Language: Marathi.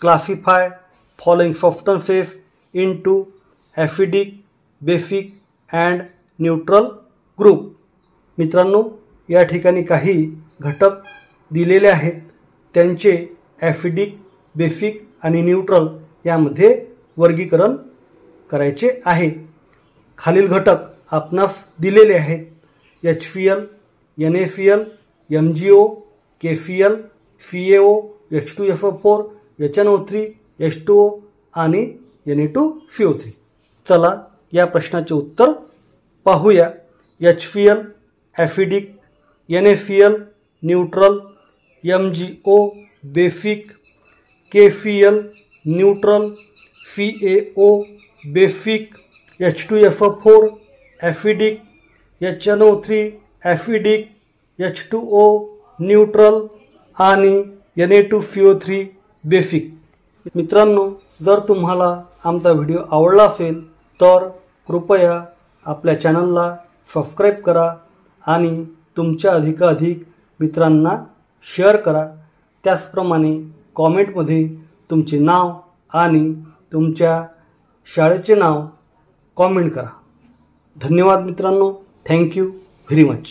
classify following substances into acidic, basic and neutral group. मित्रांनो, या ठिकाणी काही घटक दिलेले आहेत, त्यांचे ॲसिडिक, बेसिक आणि न्यूट्रल यामध्ये वर्गीकरण करायचे आहे. खालील घटक आपणास दिलेले आहेत: HCl, NaCl, MgO, KCl, CaO, H2SO4, HNO3, H2O आणि Na2CO3. चला या प्रश्नाचे उत्तर पाहूया. HCl acidic, NaCl neutral, MgO basic, KCl neutral, CaO basic, H2SO4 acidic, HNO3 acidic, H2O neutral आणि Na2CO3 बेसिक. मित्रांनो, जर तुम्हाला आमचा व्हिडिओ आवडला असेल तर कृपया आपल्या चॅनलला सबस्क्राईब करा आणि तुमच्या अधिकाधिक मित्रांना शेअर करा. त्याचप्रमाणे कॉमेंटमध्ये तुमचे नाव आणि तुमच्या शाळेचे नाव कॉमेंट करा. धन्यवाद मित्रांनो. Thank you very much.